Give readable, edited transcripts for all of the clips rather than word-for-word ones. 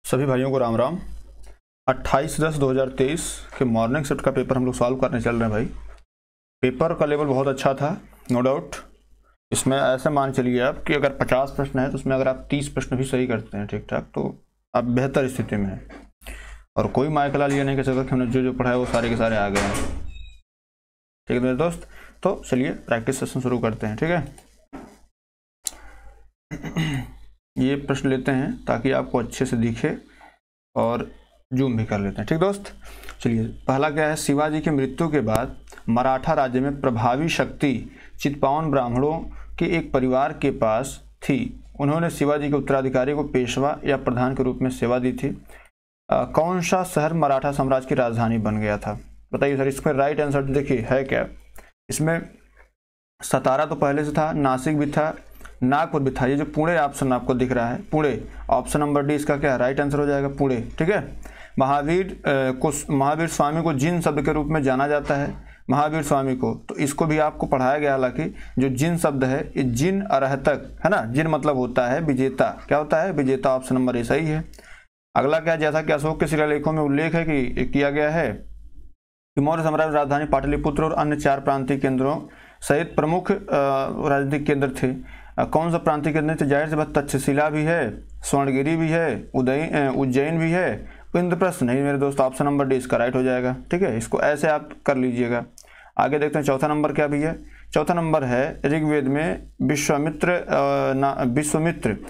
सभी भाइयों को राम राम। 28/10/2023 के मॉर्निंग शिफ्ट का पेपर हम लोग सॉल्व करने चल रहे हैं भाई। पेपर का लेवल बहुत अच्छा था, नो डाउट। इसमें ऐसे मान चलिए आप कि अगर 50 प्रश्न है तो उसमें अगर आप 30 प्रश्न भी सही करते हैं ठीक ठाक तो आप बेहतर स्थिति में हैं। और कोई माइकलाल ये नहीं कह सकता कि हमने जो पढ़ा है वो सारे के सारे आ गए हैं। ठीक है मेरे दोस्त, तो चलिए प्रैक्टिस सेशन शुरू करते हैं। ठीक है, ये प्रश्न लेते हैं ताकि आपको अच्छे से दिखे और जूम भी कर लेते हैं। ठीक दोस्त, चलिए पहला क्या है। शिवाजी की मृत्यु के बाद मराठा राज्य में प्रभावी शक्ति चित्पावन ब्राह्मणों के एक परिवार के पास थी। उन्होंने शिवाजी के उत्तराधिकारी को पेशवा या प्रधान के रूप में सेवा दी थी। कौन सा शहर मराठा साम्राज्य की राजधानी बन गया था? बताइए सर। इसमें राइट आंसर देखिए है क्या। इसमें सतारा तो पहले से था, नासिक भी था, नागपुर भी था। ये जो पुणे ऑप्शन आपको दिख रहा है, पुणे, ऑप्शन नंबर डी इसका क्या राइट आंसर हो जाएगा, पुणे। ठीक है। महावीर स्वामी को जिन शब्द के रूप में जाना जाता है, महावीर स्वामी को, तो इसको भी आपको पढ़ाया गया। हालांकि जो जिन शब्द है ये जिन अरहतक है ना, जिन मतलब होता है विजेता। क्या होता है? विजेता। ऑप्शन नंबर ए सही है। अगला क्या, जैसा कि अशोक के शिलालेखों में उल्लेख है कि किया गया है कि मौर्य साम्राज्य राजधानी पाटलिपुत्र और अन्य 4 प्रांतीय केंद्रों सहित प्रमुख राजनीतिक केंद्र थे। कौन सा प्रांतीय केंद्र थे? जाहिर सी बात तक्षशिला भी है, स्वर्णगिरी भी है, उज्जैन भी है, इंद्रप्रस्थ नहीं मेरे दोस्त। ऑप्शन नंबर डी इसका राइट हो जाएगा। ठीक है, इसको ऐसे आप कर लीजिएगा। आगे देखते हैं चौथा नंबर क्या भी है। चौथा नंबर है ऋग्वेद में विश्वामित्र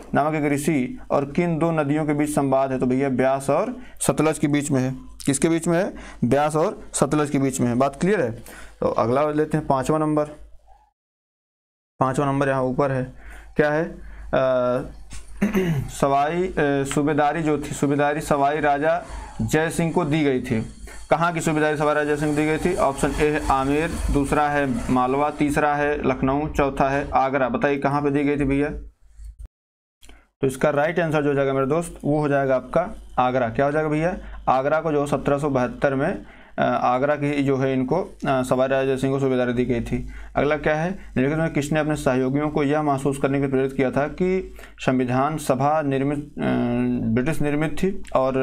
नामक एक ऋषि और किन 2 नदियों के बीच संवाद है? तो भैया ब्यास और सतलज के बीच में है। किसके बीच में है? ब्यास और सतलज के बीच में है। बात क्लियर है। तो अगला लेते हैं 5वां नंबर। 5वां नंबर यहाँ ऊपर है, क्या है? सूबेदारी जो थी, सूबेदारी सवाई राजा जय सिंह को दी गई थी। कहाँ की सूबेदारी सवाई राजा जय सिंह दी गई थी? ऑप्शन ए है आमेर, दूसरा है मालवा, तीसरा है लखनऊ, चौथा है आगरा। बताइए कहाँ पे दी गई थी भैया? तो इसका राइट आंसर जो हो जाएगा मेरे दोस्त वो हो जाएगा आपका आगरा। क्या हो जाएगा भैया? आगरा को जो 1772 में आगरा की जो है इनको सवाई राजा जय सिंह को सूबेदारी दी गई थी। अगला क्या है, निम्नलिखित में किसने अपने सहयोगियों को यह महसूस करने के लिए प्रेरित किया था कि संविधान सभा ब्रिटिश निर्मित थी और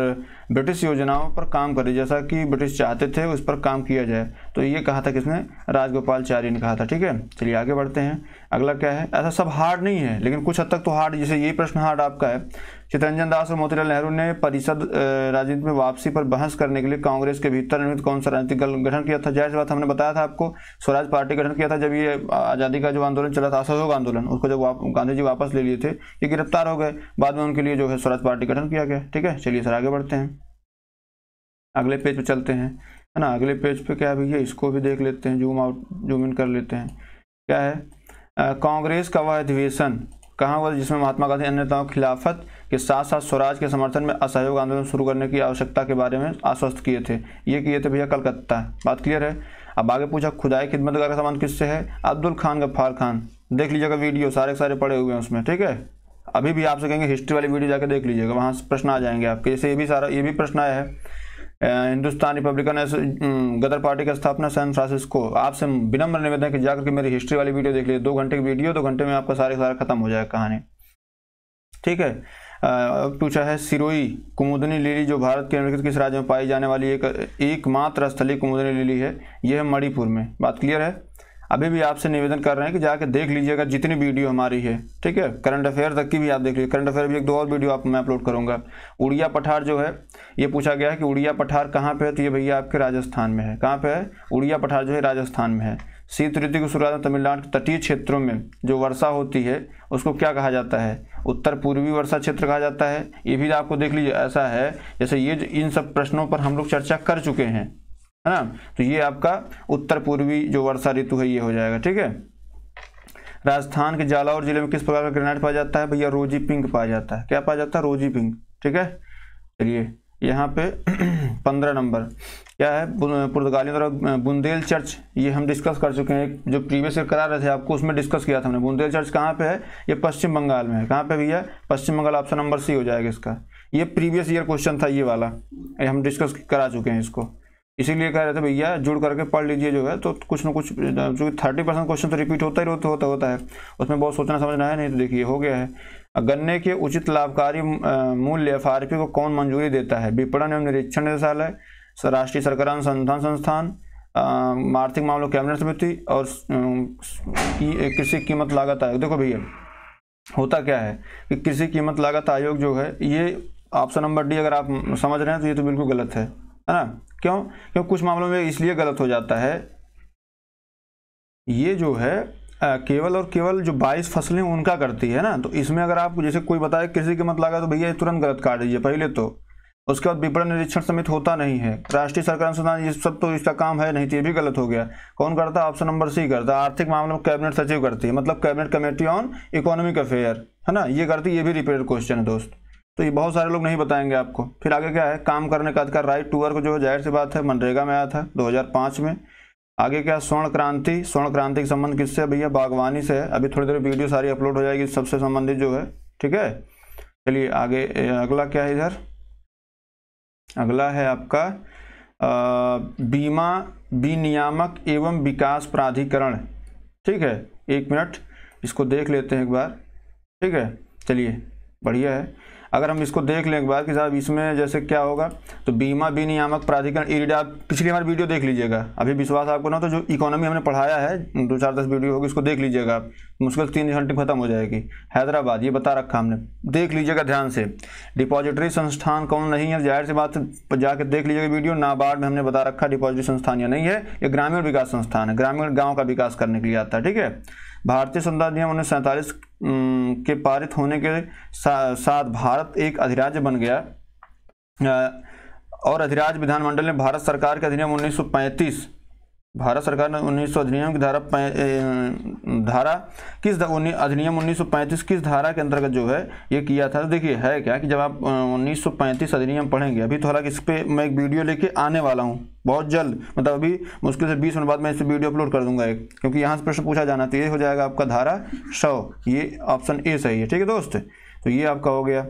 ब्रिटिश योजनाओं पर काम करे, जैसा कि ब्रिटिश चाहते थे उस पर काम किया जाए। तो ये कहा था किसने? राजगोपालचारी ने कहा था। ठीक है, चलिए आगे बढ़ते हैं। अगला क्या है, ऐसा सब हार्ड नहीं है लेकिन कुछ हद तक तो हार्ड, जैसे ये प्रश्न हार्ड आपका है। चित्तरंजन दास और मोतीलाल नेहरू ने परिषद राजनीति में वापसी पर बहस करने के लिए कांग्रेस के भीतर निर्मित कौन सा राजनीतिक गठन किया था? जाहिर सी बात हमने बताया था आपको, स्वराज पार्टी गठन किया था। जब ये आज़ादी का जो आंदोलन चला था, असहयोग आंदोलन, उसको जब गांधी जी वापस ले लिए थे, ये गिरफ्तार हो गए, बाद में उनके लिए जो है स्वराज पार्टी गठन किया गया। ठीक है, चलिए सर आगे बढ़ते हैं, अगले पेज पे चलते हैं, है ना। अगले पेज पे क्या है भैया, इसको भी देख लेते हैं, जूम आउट जूम इन कर लेते हैं। क्या है, कांग्रेस का वह अधिवेशन कहाँ हुआ जिसमें महात्मा गांधी अन्य नेताओं खिलाफत के साथ साथ स्वराज के समर्थन में असहयोग आंदोलन शुरू करने की आवश्यकता के बारे में आश्वस्त किए थे? ये किए थे भैया कलकत्ता। बात क्लियर है। अब आगे पूछा खुदाई खिदमतगार का संबंध किससे है? अब्दुल खान गफ्फार खान। देख लीजिएगा वीडियो, सारे सारे पड़े हुए हैं उसमें। ठीक है, अभी भी आपसे कहेंगे हिस्ट्री वाली वीडियो जाकर देख लीजिएगा, वहाँ से प्रश्न आ जाएंगे आपके। जैसे ये भी प्रश्न आया है, हिंदुस्तान रिपब्लिकन गदर पार्टी की स्थापना सैन फ्रांसिस्को। आपसे विनम्र निवेदन है कि जाकर के मेरी हिस्ट्री वाली वीडियो देख लीजिए। 2 घंटे की वीडियो, 2 घंटे में आपका सारा खत्म हो जाएगा कहानी। ठीक है, पूछा है सिरोही कुमुदनी लिली जो भारत के निम्नलिखित किस राज्य में पाई जाने वाली एकमात्र स्थलीय कुमुदनी लिली है? यह है मणिपुर में। बात क्लियर है। अभी भी आपसे निवेदन कर रहे हैं कि जाके देख लीजिएगा जितनी वीडियो हमारी है। ठीक है, करंट अफेयर तक की भी आप देख लीजिए। करंट अफेयर भी 1-2 और वीडियो मैं अपलोड करूंगा। उड़िया पठार जो है, ये पूछा गया है कि उड़िया पठार कहाँ पे है? तो ये भैया आपके राजस्थान में है। कहाँ पे है? उड़िया पठार जो है राजस्थान में है। शीत ऋतु की शुरुआत में तमिलनाडु के तटीय क्षेत्रों में जो वर्षा होती है उसको क्या कहा जाता है? उत्तर पूर्वी वर्षा क्षेत्र कहा जाता है। ये भी आपको देख लीजिए। ऐसा है जैसे ये इन सब प्रश्नों पर हम लोग चर्चा कर चुके हैं, है ना। तो ये आपका उत्तर पूर्वी जो वर्षा ऋतु है ये हो जाएगा। ठीक है, राजस्थान के जालौर जिले में किस प्रकार का ग्रेनाइट पाया जाता है? भैया रोजी पिंक पाया जाता है। क्या पाया जाता है? रोजी पिंक। ठीक है, चलिए यहाँ पे 15 नंबर क्या है, पुर्तगालियों द्वारा बुंदेल चर्च, ये हम डिस्कस कर चुके हैं। जो प्रीवियस ईयर करा रहे थे आपको उसमें डिस्कस किया था हमने। बुंदेल चर्च कहाँ पे है? ये पश्चिम बंगाल में है। कहाँ पे भैया? पश्चिम बंगाल। ऑप्शन नंबर सी हो जाएगा इसका। ये प्रीवियस ईयर क्वेश्चन था, ये वाला हम डिस्कस करा चुके हैं इसको, इसीलिए कह रहे थे भैया जुड़ करके पढ़ लीजिए जो है। तो कुछ ना कुछ, जो 30% क्वेश्चन तो रिपीट होता है, उसमें बहुत सोचना समझना है नहीं। तो देखिए हो गया है। गन्ने के उचित लाभकारी मूल्य FRP को कौन मंजूरी देता है? विपणन एवं निरीक्षण निदेशालय, राष्ट्रीय सरकार अनुसंधान संस्थान, आर्थिक मामलों कैबिनेट समिति और कृषि कीमत लागत आयोग। देखो भैया होता क्या है कि कृषि कीमत लागत आयोग जो है ये ऑप्शन नंबर डी अगर आप समझ रहे हैं तो ये तो बिल्कुल गलत है ना। क्यों कुछ मामलों में इसलिए गलत हो जाता है, ये जो है केवल और केवल जो 22 फसलें उनका करती है ना, तो इसमें अगर आपको जैसे कोई बताए कृषि कीमत लागत तो भैया तुरंत गलत काट दीजिए पहले तो। उसके बाद विपणन निरीक्षण समिति होता नहीं है, राष्ट्रीय सरकार अनुसंधान ये सब तो इसका काम है नहीं, तो ये भी गलत हो गया। कौन करता है? ऑप्शन नंबर सी करता है। आर्थिक मामलों में कैबिनेट सचिव करती है, मतलब cabinet committee on economic affair है ना, ये करती है। ये भी रिपीटेड क्वेश्चन है दोस्त, तो ये बहुत सारे लोग नहीं बताएंगे आपको। फिर आगे क्या है? काम करने का अधिकार, राइट टू वर्क, जो जाहिर सी बात है मनरेगा में आया था 2005 में। आगे क्या? स्वर्ण क्रांति। स्वर्ण क्रांति का संबंध किससे है भैया? बागवानी से है। अभी थोड़ी देर वीडियो सारी अपलोड हो जाएगी सबसे संबंधित जो है, ठीक है। चलिए आगे अगला क्या है इधर? अगला है आपका बीमा विनियामक एवं विकास प्राधिकरण, ठीक है। 1 मिनट इसको देख लेते हैं एक बार, ठीक है। चलिए बढ़िया है, अगर हम इसको देख लें एक बार कि साहब इसमें जैसे क्या होगा, तो बीमा विनियामक प्राधिकरण इरिडा, पिछली हमारी वीडियो देख लीजिएगा। अभी विश्वास आपको ना तो जो इकोनॉमी हमने पढ़ाया है 2-4-10 वीडियो होगी, इसको देख लीजिएगा आप, मुश्किल 3 घंटे खत्म हो जाएगी। हैदराबाद ये बता रखा हमने, देख लीजिएगा ध्यान से। डिपॉजिटरी संस्थान कौन नहीं है? जाहिर सी बात जाके देख लीजिएगा वीडियो। नाबार्ड में हमने बता रखा डिपॉजिटरी संस्थान या नहीं है, ये ग्रामीण विकास संस्थान है, ग्रामीण गाँव का विकास करने के लिए आता है, ठीक है। भारतीय संविधान अधिनियम 1947 के पारित होने के साथ भारत एक अधिराज्य बन गया और अधिराज्य विधानमंडल ने भारत सरकार के अधिनियम 1935, भारत सरकार ने 1900 अधिनियम की अधिनियम 1935 किस धारा के अंतर्गत जो है ये किया था? तो देखिए है क्या कि जब आप 1935 अधिनियम पढ़ेंगे, अभी तो हालांकि इस पर मैं एक वीडियो लेके आने वाला हूँ बहुत जल्द, मतलब अभी मुश्किल से 20 मिनट बाद मैं इस पर वीडियो अपलोड कर दूंगा एक, क्योंकि यहाँ से प्रश्न पूछा जाना, तो ये हो जाएगा आपका धारा 100, ये ऑप्शन ए सही है, ठीक है दोस्त। तो ये आपका हो गया।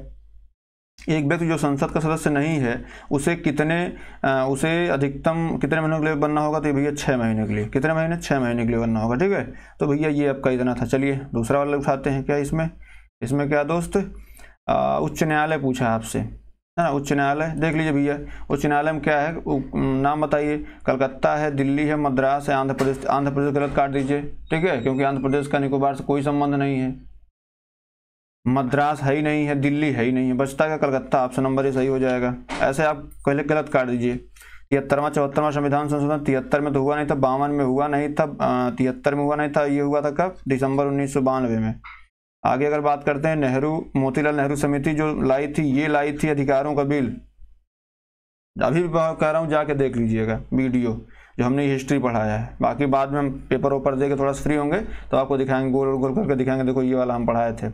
एक व्यक्ति जो संसद का सदस्य नहीं है उसे अधिकतम कितने महीनों के लिए बनना होगा? तो भैया 6 महीने के लिए। कितने महीने? 6 महीने के लिए बनना होगा, ठीक है। तो भैया ये आपका इतना था। चलिए दूसरा वाला उठाते हैं। क्या इसमें क्या दोस्त? उच्च न्यायालय पूछा आपसे, है ना। उच्च न्यायालय देख लीजिए भैया, उच्च न्यायालय में क्या है नाम बताइए। कलकत्ता है, दिल्ली है, मद्रास है, आंध्र प्रदेश। आंध्र प्रदेश गलत काट दीजिए, ठीक है, क्योंकि आंध्र प्रदेश का निकोबार से कोई संबंध नहीं है। मद्रास है ही नहीं है, दिल्ली है ही नहीं है, बचता का कलकत्ता। ऑप्शन नंबर ए सही हो जाएगा। ऐसे आप पहले गलत काट दीजिए। 73वां 74वां संविधान संशोधन 73 में तो हुआ नहीं था, 52 में हुआ नहीं था, 73 में हुआ नहीं था, ये हुआ था कब? दिसंबर 1992 में। आगे अगर बात करते हैं, मोतीलाल नेहरू समिति जो लाई थी, ये लाई थी अधिकारों का बिल। अभी भी कह रहा हूँ जाके देख लीजिएगा वीडियो जो हमने हिस्ट्री पढ़ाया है। बाकी बाद में हम पेपर ऊपर दे के थोड़ा फ्री होंगे तो आपको दिखाएंगे, गोल गोल करके दिखाएंगे। देखो ये वाला हम पढ़ाए थे।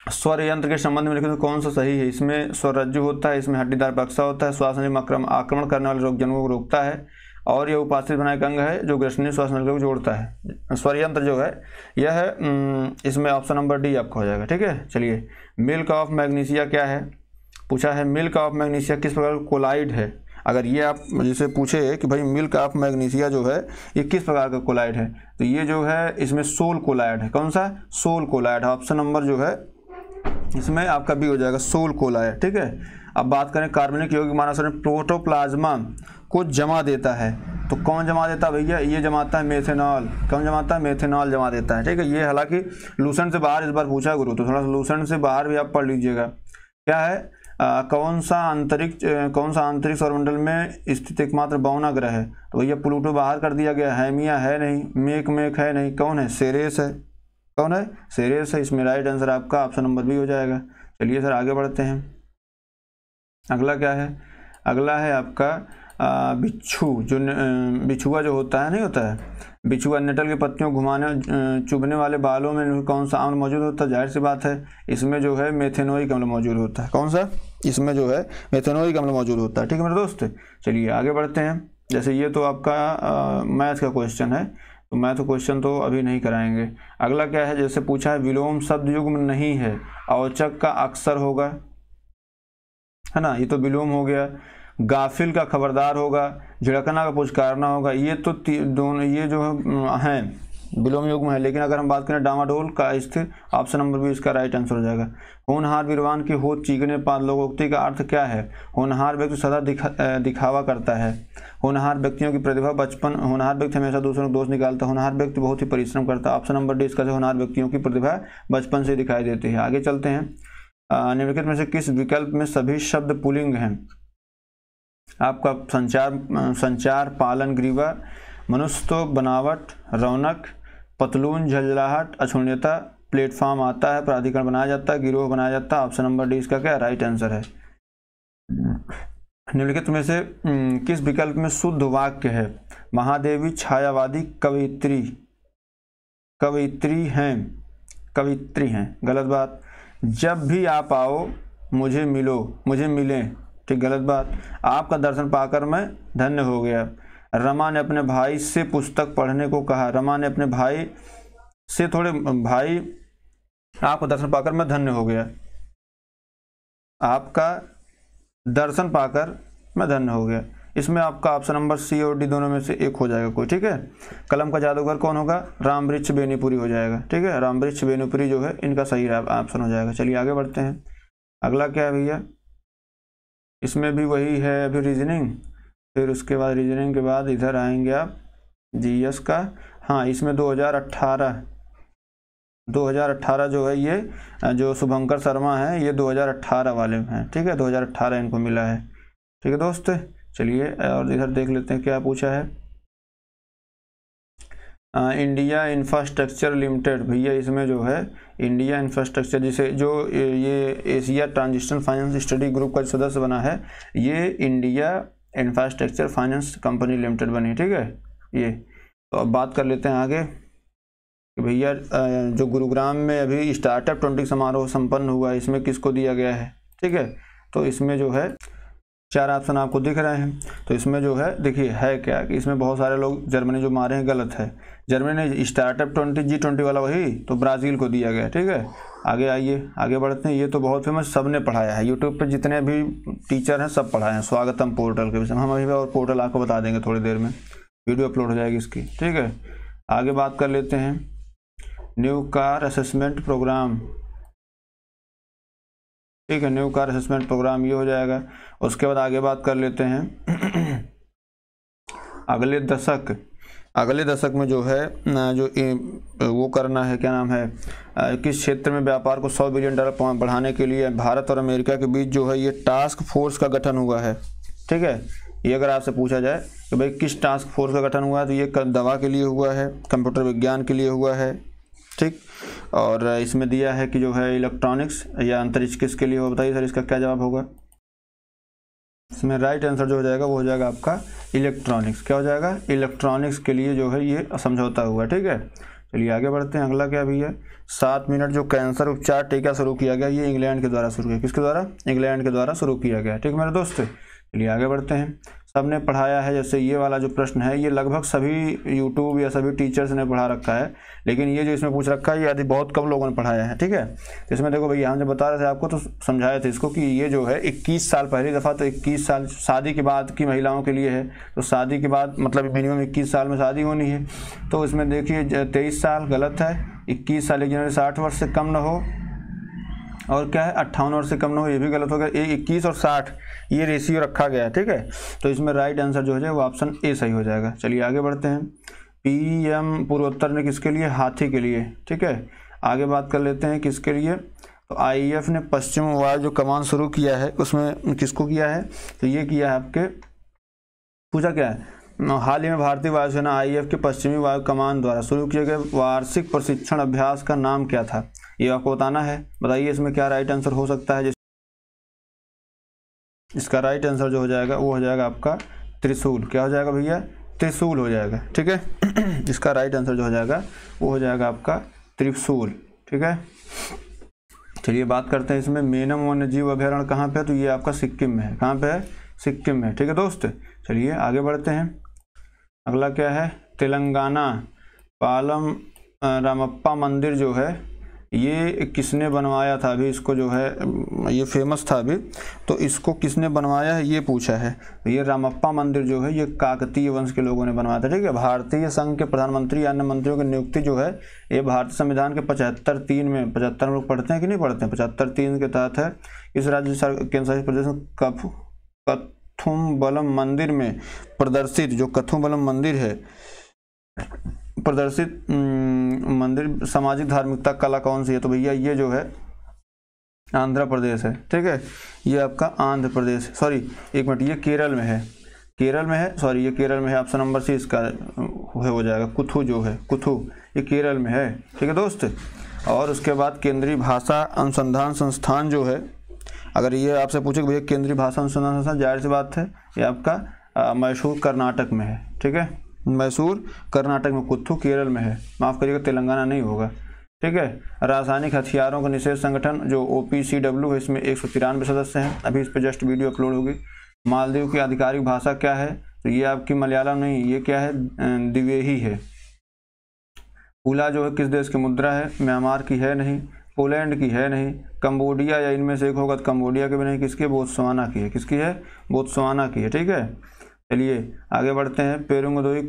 स्वर यंत्र के संबंध में लिखे तो कौन सा सही है? इसमें स्वरज्जु होता है, इसमें हड्डीदार बक्सा होता है, श्वास नली आक्रमण करने वाले रोग जनों को रोकता है, और यह उपास्थि बनाए अंग है जो ग्रसनीय श्वास नली को जोड़ता है। स्वर यंत्र जो है यह है, इसमें ऑप्शन नंबर डी आपका हो जाएगा, ठीक है। चलिए मिल्क ऑफ मैग्नीशिया क्या है? पूछा है मिल्क ऑफ मैग्नीशिया किस प्रकार का कोलाइड है? अगर ये आप जैसे पूछे कि भाई मिल्क ऑफ मैग्नीशिया जो है ये किस प्रकार का कोलाइड है, तो ये जो है इसमें सोल कोलाइड है। कौन सा? Soul collide. ऑप्शन नंबर जो है इसमें आपका भी हो जाएगा, सोल कोलाइड, ठीक है। अब बात करें कार्बनिक यौगिक मानव शरीर में प्रोटोप्लाज्मा को जमा देता है, तो कौन जमा देता है भैया? ये जमाता है मेथेनॉल। कौन जमाता है? मेथेनॉल जमा देता है, ठीक है। ये हालांकि लूसेंट से बाहर इस बार पूछा गुरु, तो थोड़ा सा लूसेंट से बाहर भी आप पढ़ लीजिएगा। क्या है? कौन सा अंतरिक्ष सौरमंडल में स्थित एकमात्र बौना ग्रह है? तो भैया प्लूटो बाहर कर दिया गया, हैमिया है नहीं, मेक है नहीं, कौन है? सेरेस है। कौन है? सेरेस है। इसमें राइट आंसर आपका ऑप्शन नंबर भी हो जाएगा। चलिए सर आगे बढ़ते हैं। अगला क्या है? अगला है आपका बिच्छू। जो बिछुआ जो होता है, नहीं होता है बिछुआ, नेटल की पत्तियों घुमाने चुभने वाले बालों में कौन सा अम्ल मौजूद होता है? जाहिर सी बात है इसमें जो है मेथेनोइक अम्ल मौजूद होता है। कौन सा? इसमें जो है मेथेनोइक अम्ल मौजूद होता है, ठीक है मेरे दोस्त। चलिए आगे बढ़ते हैं। जैसे ये तो आपका मैथ का क्वेश्चन है, तो मैथ क्वेश्चन तो अभी नहीं कराएंगे। अगला क्या है? जैसे पूछा है विलोम शब्द युग्म नहीं है, औचक का अक्सर होगा, है ना, ये तो विलोम हो गया। गाफिल का खबरदार होगा, झिड़कना का पुचकारना होगा। ये तो दोनों ये जो हैं विलोम युग्म है, लेकिन अगर हम बात करें डामाडोल का स्थिर, ऑप्शन नंबर बी इसका राइट आंसर हो जाएगा। होनहार वीरवान की होत चीखने पार लोकोक्ति का अर्थ क्या है? होनहार व्यक्ति सदा दिखावा करता है। होनहार व्यक्तियों की प्रतिभा बचपन, होनहार व्यक्ति हमेशा दूसरों को दोष निकालता है। होनहार व्यक्ति बहुत ही परिश्रम करता है। ऑप्शन नंबर डी इसका होनहार व्यक्तियों की प्रतिभा बचपन से दिखाई देती है। आगे चलते हैं। निम्नलिखित में से किस विकल्प में सभी शब्द पुल्लिंग हैं? आपका संचार, पालन, ग्रीवा, मनुष्य तो, बनावट, रौनक, पतलून, झलझलाहट, अक्षुण्यता, प्लेटफॉर्म आता है, प्राधिकरण बनाया जाता है, गिरोह बनाया जाता है। ऑप्शन नंबर डी इसका क्या राइट आंसर है। निम्नलिखित में से किस विकल्प में शुद्ध वाक्य है? महादेवी छायावादी कवयित्री हैं, गलत बात। जब भी आप आओ मुझे मिलें, ठीक, गलत बात। आपका दर्शन पाकर मैं धन्य हो गया। रमा ने अपने भाई से पुस्तक पढ़ने को कहा। रमा ने अपने भाई से भाई आपका दर्शन पाकर मैं धन्य हो गया। आपका दर्शन पाकर मैं धन्य हो गया। इसमें आपका ऑप्शन नंबर सी और डी दोनों में से एक हो जाएगा कोई, ठीक है। कलम का जादूगर कौन होगा? रामवृक्ष बेनीपुरी हो जाएगा, ठीक है। रामवृक्ष बेनीपुरी जो है इनका सही ऑप्शन हो जाएगा। चलिए आगे बढ़ते हैं। अगला क्या है भैया? इसमें भी वही है अभी रीजनिंग, फिर उसके बाद रीजनिंग के बाद इधर आएंगे आप जीएस का। हाँ, इसमें 2018 जो है, ये जो शुभंकर शर्मा है ये 2018 वाले हैं, ठीक है। 2018 इनको मिला है, ठीक है दोस्त। चलिए और इधर देख लेते हैं क्या पूछा है। इंडिया इंफ्रास्ट्रक्चर लिमिटेड, भैया इसमें जो है इंडिया इंफ्रास्ट्रक्चर, जिसे जो ये Asia transition finance study group का सदस्य बना है, ये India infrastructure finance company limited बनी, ठीक है ये। तो अब बात कर लेते हैं आगे कि भैया जो गुरुग्राम में अभी स्टार्टअप 20 समारोह संपन्न हुआ, इसमें किसको दिया गया है, ठीक है। तो इसमें जो है 4 ऑप्शन आपको दिख रहे हैं। तो इसमें जो है देखिए है क्या कि इसमें बहुत सारे लोग जर्मनी जो मारे हैं, गलत है। जर्मनी ने स्टार्टअप 20G20 वाला वही तो ब्राज़ील को दिया गया, ठीक है। आगे आइए, आगे बढ़ते हैं। ये तो बहुत फेमस, सबने पढ़ाया है यूट्यूब पे, जितने भी टीचर हैं सब पढ़ाए हैं। स्वागतम पोर्टल के विषय में हम अभी और पोर्टल आपको बता देंगे थोड़ी देर में, वीडियो अपलोड हो जाएगी इसकी, ठीक है। आगे बात कर लेते हैं न्यू कार असेसमेंट प्रोग्राम, ठीक है। न्यू कार असेसमेंट प्रोग्राम ये हो जाएगा। उसके बाद आगे बात कर लेते हैं अगले दशक में जो है जो वो करना है, क्या नाम है, किस क्षेत्र में व्यापार को $100 बिलियन बढ़ाने के लिए भारत और अमेरिका के बीच जो है ये टास्क फोर्स का गठन हुआ है, ठीक है। ये अगर आपसे पूछा जाए कि भाई किस टास्क फोर्स का गठन हुआ है, तो ये दवा के लिए हुआ है, कंप्यूटर विज्ञान के लिए हुआ है, ठीक। और इसमें दिया है कि जो है इलेक्ट्रॉनिक्स या अंतरिक्ष किसके लिए हो, बताइए सर इसका क्या जवाब होगा। इसमें राइट आंसर जो हो जाएगा वो हो जाएगा आपका इलेक्ट्रॉनिक्स। क्या हो जाएगा? इलेक्ट्रॉनिक्स के लिए जो है ये समझौता हुआ, ठीक है। चलिए आगे बढ़ते हैं। अगला क्या भी है, 7 मिनट जो कैंसर उपचार टीका शुरू किया गया, ये इंग्लैंड के द्वारा शुरू किया। किसके द्वारा? इंग्लैंड के द्वारा शुरू किया गया, ठीक है मेरे दोस्त। चलिए आगे बढ़ते हैं। सबने पढ़ाया है, जैसे ये वाला जो प्रश्न है ये लगभग सभी यूट्यूब या सभी टीचर्स ने पढ़ा रखा है, लेकिन ये जो इसमें पूछ रखा है ये आदि बहुत कम लोगों ने पढ़ाया है, ठीक है। तो इसमें देखो भैया हम जब बता रहे थे आपको तो समझाए थे इसको कि ये जो है 21 साल, पहली दफ़ा तो 21 साल शादी के बाद की महिलाओं के लिए है। तो शादी के बाद मतलब मिनिमम 21 साल में शादी होनी है। तो इसमें देखिए 23 साल गलत है, 21 साल एक जनवरी 60 वर्ष से कम न हो, और क्या है 58 वर्ष से कम न हो, ये भी गलत हो गया। 21 और 60 ये रेशियो रखा गया है, ठीक है। तो इसमें राइट आंसर जो हो जाए वो ऑप्शन ए सही हो जाएगा। चलिए आगे बढ़ते हैं। पीएम पूर्वोत्तर ने किसके लिए? हाथी के लिए, ठीक है। आगे बात कर लेते हैं किसके लिए, तो आईएएफ ने पश्चिम वायु जो कमान शुरू किया है उसमें किसको किया है, तो ये किया है आपके, पूछा क्या है, हाल ही में भारतीय वायुसेना आईएएफ के पश्चिमी वायु कमान द्वारा शुरू किए गए वार्षिक प्रशिक्षण अभ्यास का नाम क्या था, ये आपको बताना है। बताइए इसमें क्या राइट आंसर हो सकता है। इसका राइट आंसर जो हो जाएगा वो हो जाएगा आपका त्रिशूल। क्या हो जाएगा भैया? त्रिशूल हो जाएगा, ठीक है। इसका राइट आंसर जो हो जाएगा वो हो जाएगा आपका त्रिशूल, ठीक है। चलिए बात करते हैं इसमें मेनम वन्यजीव अभयारण्य कहाँ पे है, तो ये आपका सिक्किम में है। कहाँ पे है? सिक्किम में, ठीक है दोस्त। चलिए आगे बढ़ते हैं। अगला क्या है, तेलंगाना पालम रामप्पा मंदिर जो है ये किसने बनवाया था, अभी इसको जो है ये फेमस था अभी, तो इसको किसने बनवाया है ये पूछा है। ये रामप्पा मंदिर जो है ये काकतीय वंश के लोगों ने बनवाया था। ठीक है, भारतीय संघ के प्रधानमंत्री या अन्य मंत्रियों की नियुक्ति जो है ये भारतीय संविधान के 75(3) में, 75 लोग पढ़ते हैं कि नहीं पढ़ते हैं, 75(3) के तहत है। इस राज्य केंद्र शासित प्रदेश में कथुम्बलम मंदिर में प्रदर्शित, जो कथुम्बलम मंदिर है प्रदर्शित मंदिर सामाजिक धार्मिकता कला कौन सी है, तो भैया ये जो है आंध्र प्रदेश है। ठीक है, ये आपका आंध्र प्रदेश, सॉरी एक मिनट, ये केरल में है, केरल में है, सॉरी ये केरल में है, ऑप्शन नंबर सी इसका हो जाएगा। कुथु जो है, कुथु ये केरल में है। ठीक है दोस्त, और उसके बाद केंद्रीय भाषा अनुसंधान संस्थान जो है, अगर ये आपसे पूछे कि भैया केंद्रीय भाषा अनुसंधान संस्थान, जाहिर सी बात है ये आपका मैसूर कर्नाटक में है। ठीक है, मैसूर कर्नाटक में, कुथु केरल में है, माफ़ करिएगा तेलंगाना नहीं होगा। ठीक है, रासायनिक हथियारों का निषेध संगठन जो OPCW है, इसमें 193 सदस्य हैं। अभी इस पर जस्ट वीडियो अपलोड होगी। मालदीव की आधिकारिक भाषा क्या है, तो ये आपकी मलयालम नहीं, ये क्या है, दिवेही है। पुला जो है किस देश की मुद्रा है, म्यांमार की है नहीं, पोलैंड की है नहीं, कंबोडिया या इनमें से एक होगा तो कंबोडिया की भी नहीं, किसकी है, बोत्सवाना की है। किसकी है, बोत्सवाना की है। ठीक है, चलिए आगे बढ़ते हैं। पेरुंगदोई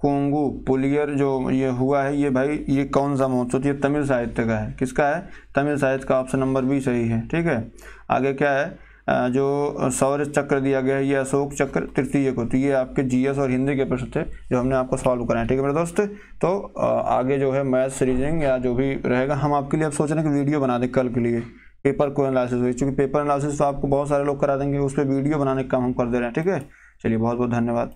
कोंगू पुलियर जो ये हुआ है, ये भाई ये कौन सा महोत्सव, ये तमिल साहित्य का है। किसका है, तमिल साहित्य का, ऑप्शन नंबर बी सही है। ठीक है, आगे क्या है, जो शौर्य चक्र दिया गया है ये अशोक चक्र तृतीय को, तो ये आपके GS और हिंदी के प्रश्न थे जो हमने आपको सॉल्व कराए। ठीक है मेरे दोस्त, तो आगे जो है मैथ्स रीजनिंग या जो भी रहेगा हम आपके लिए अब सोच रहे हैं कि वीडियो बना दें कल के लिए, पेपर को एनालिसिस हुई, क्योंकि पेपर एनालिसिस तो आपको बहुत सारे लोग करा देंगे, उस पर वीडियो बनाने का काम हम कर दे रहे हैं। ठीक है, चलिए बहुत बहुत धन्यवाद।